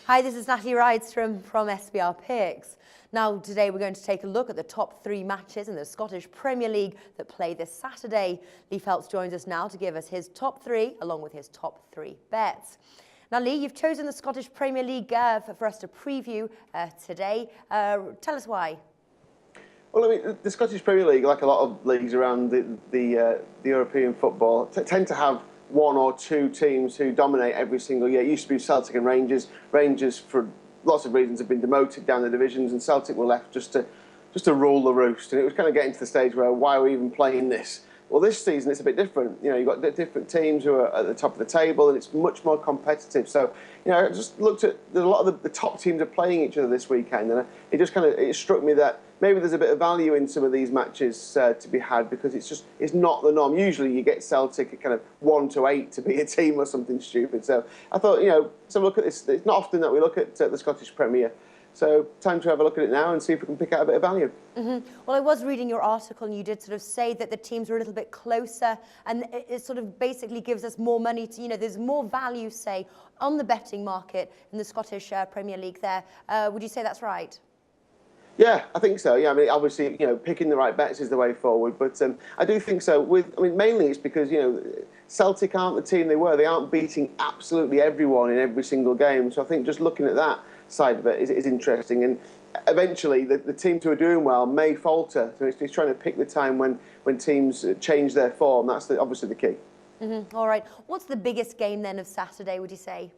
Hi, this is Natalie Rydstrom from SBR Picks. Now, today we're going to take a look at the top three matches in the Scottish Premier League that play this Saturday. Lee Phelps joins us now to give us his top three, along with his top three bets. Now, Lee, you've chosen the Scottish Premier League for us to preview today. Tell us why. Well, I mean, the Scottish Premier League, like a lot of leagues around the European football, tend to have one or two teams who dominate every single year. It used to be Celtic and Rangers. Rangers, for lots of reasons, have been demoted down the divisions, and Celtic were left just to rule the roost. And it was kind of getting to the stage where, why are we even playing this? Well, this season it's a bit different. You know, you've got different teams who are at the top of the table, and it's much more competitive. So, you know, I just looked at a lot of the top teams are playing each other this weekend, and it struck me that maybe there's a bit of value in some of these matches to be had, because it's not the norm. Usually you get Celtic at kind of 1 to 8 to be a team or something stupid. So I thought, you know, so look at this. It's not often that we look at the Scottish Premier. So time to have a look at it now and see if we can pick out a bit of value. Well, I was reading your article, and you did sort of say that the teams are a little bit closer, and it sort of basically gives us more money to, you know, there's more value, say, on the betting market in the Scottish Premier League there. Would you say that's right? Yeah, I think so. Yeah, I mean, obviously, you know, picking the right bets is the way forward. But I do think so. Mainly it's because, you know, Celtic aren't the team they were. They aren't beating absolutely everyone in every single game. So I think just looking at that side of it is interesting. And eventually, the teams who are doing well may falter. So it's trying to pick the time when teams change their form. That's obviously the key. All right. What's the biggest game then of Saturday, would you say?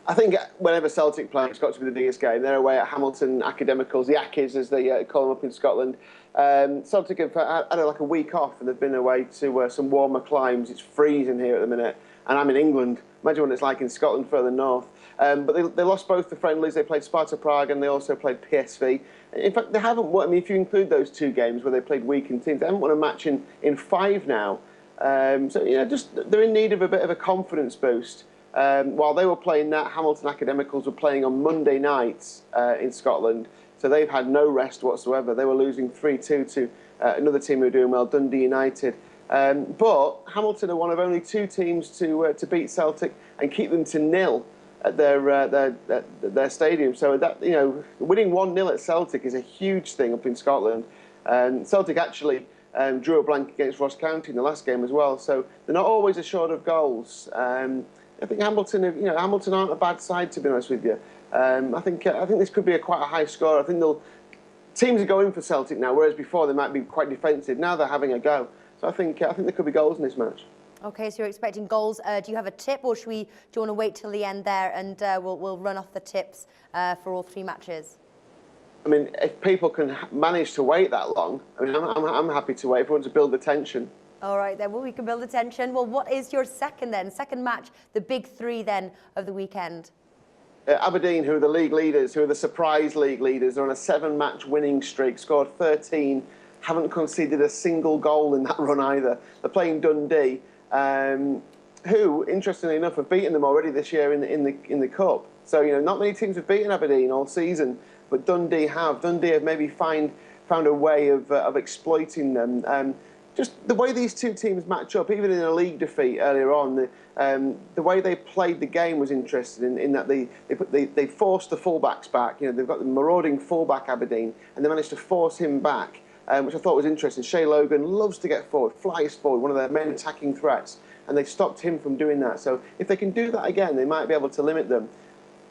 I think whenever Celtic play, it's got to be the biggest game. They're away at Hamilton Academicals, the Ackies as they call them up in Scotland. Celtic have had like a week off, and they've been away to some warmer climes. It's freezing here at the minute, and I'm in England. Imagine what it's like in Scotland further north. But they lost both the friendlies. They played Sparta Prague, and they also played PSV. In fact, they haven't won. I mean, if you include those two games where they played weakened teams, they haven't won a match in 5 now. So, you know, they're in need of a bit of a confidence boost. While they were playing that, Hamilton Academicals were playing on Monday nights in Scotland, so they've had no rest whatsoever. They were losing 3-2 to another team who were doing well, Dundee United. But Hamilton are one of only 2 teams to beat Celtic and keep them to 0 at their stadium. So that, you know, winning 1-0 at Celtic is a huge thing up in Scotland. Celtic actually drew a blank against Ross County in the last game as well. So they're not always assured of goals. I think Hamilton aren't a bad side, to be honest with you. I think this could be quite a high score. I think teams are going for Celtic now, whereas before they might be quite defensive. Now they're having a go. So I think there could be goals in this match. Okay, so you're expecting goals. Do you have a tip, or do you want to wait till the end there, and we'll run off the tips for all 3 matches? I mean, if people can manage to wait that long, I mean, I'm happy to wait if we want to build the tension. All right, then. Well, we can build the tension. Well, what is your second match, the big 3 then of the weekend? Aberdeen, who are the league leaders, who are the surprise league leaders, are on a 7-match winning streak, scored 13, haven't conceded a single goal in that run either. They're playing Dundee, who, interestingly enough, have beaten them already this year in the cup. So, you know, not many teams have beaten Aberdeen all season, but Dundee have. Dundee have maybe found a way of exploiting them. Just the way these 2 teams match up, even in a league defeat earlier on, the way they played the game was interesting in that they forced the fullbacks back. You know, they've got the marauding fullback Aberdeen, and they managed to force him back, which I thought was interesting. Shay Logan loves to get forward, flies forward, one of their main attacking threats, and they stopped him from doing that. So if they can do that again, they might be able to limit them.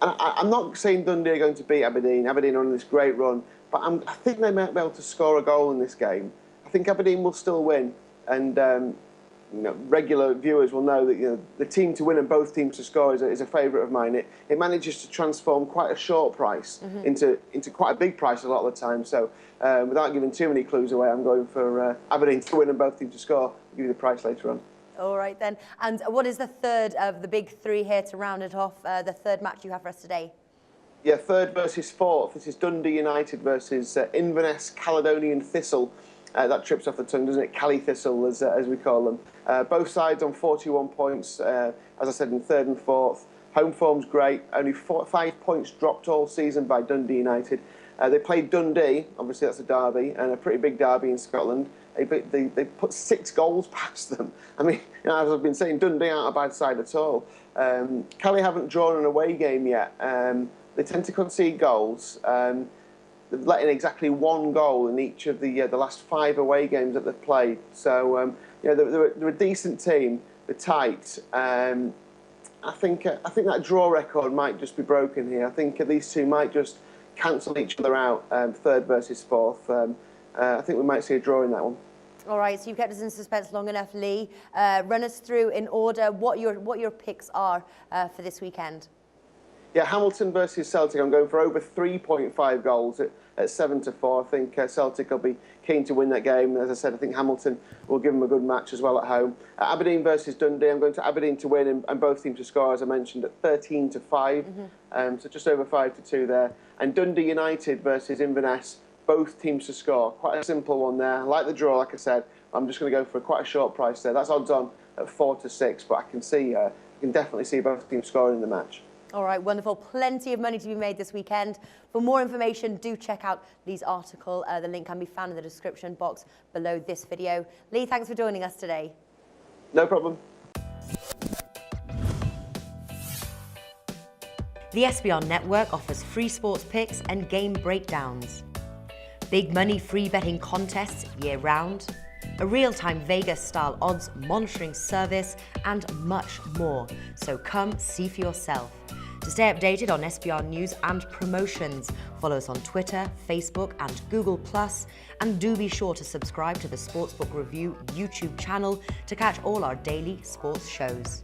And I'm not saying Dundee are going to beat Aberdeen. Aberdeen are on this great run, but I think they might be able to score a goal in this game. I think Aberdeen will still win, and you know, regular viewers will know that, you know, the team to win and both teams to score is a favourite of mine. It manages to transform quite a short price into quite a big price a lot of the time. So without giving too many clues away, I'm going for Aberdeen to win and both teams to score. I'll give you the price later on. All right then. And what is the third of the big 3 here to round it off? The third match you have for us today? Yeah, 3rd versus 4th. This is Dundee United versus Inverness Caledonian Thistle. That trips off the tongue, doesn't it? Cali Thistle, as we call them. Both sides on 41 points, as I said, in 3rd and 4th. Home form's great. Only 5 points dropped all season by Dundee United. They played Dundee, obviously that's a derby, and a pretty big derby in Scotland. They put 6 goals past them. I mean, as I've been saying, Dundee aren't a bad side at all. Cali haven't drawn an away game yet. They tend to concede goals. They've let in exactly 1 goal in each of the last 5 away games that they've played. So they're a decent team. They're tight. I think that draw record might just be broken here. I think these two might just cancel each other out, 3rd versus 4th. I think we might see a draw in that one. All right, so you've kept us in suspense long enough, Lee. Run us through in order what your picks are for this weekend. Yeah, Hamilton versus Celtic. I'm going for over 3.5 goals at 7-4. I think Celtic will be keen to win that game. As I said, I think Hamilton will give them a good match as well at home. Aberdeen versus Dundee. I'm going to Aberdeen to win and both teams to score, as I mentioned, at 13-5. So just over 5-2 there. And Dundee United versus Inverness. Both teams to score. Quite a simple one there. I like the draw, like I said. I'm just going to go for quite a short price there. That's odds on at 4-6, but I can definitely see both teams scoring in the match. All right, wonderful. Plenty of money to be made this weekend. For more information, do check out Lee's article. The link can be found in the description box below this video. Lee, thanks for joining us today. No problem. The SBR network offers free sports picks and game breakdowns. Big money free betting contests year-round, a real-time Vegas-style odds monitoring service, and much more. So come see for yourself. To stay updated on SBR news and promotions, follow us on Twitter, Facebook, and Google+, and do be sure to subscribe to the Sportsbook Review YouTube channel to catch all our daily sports shows.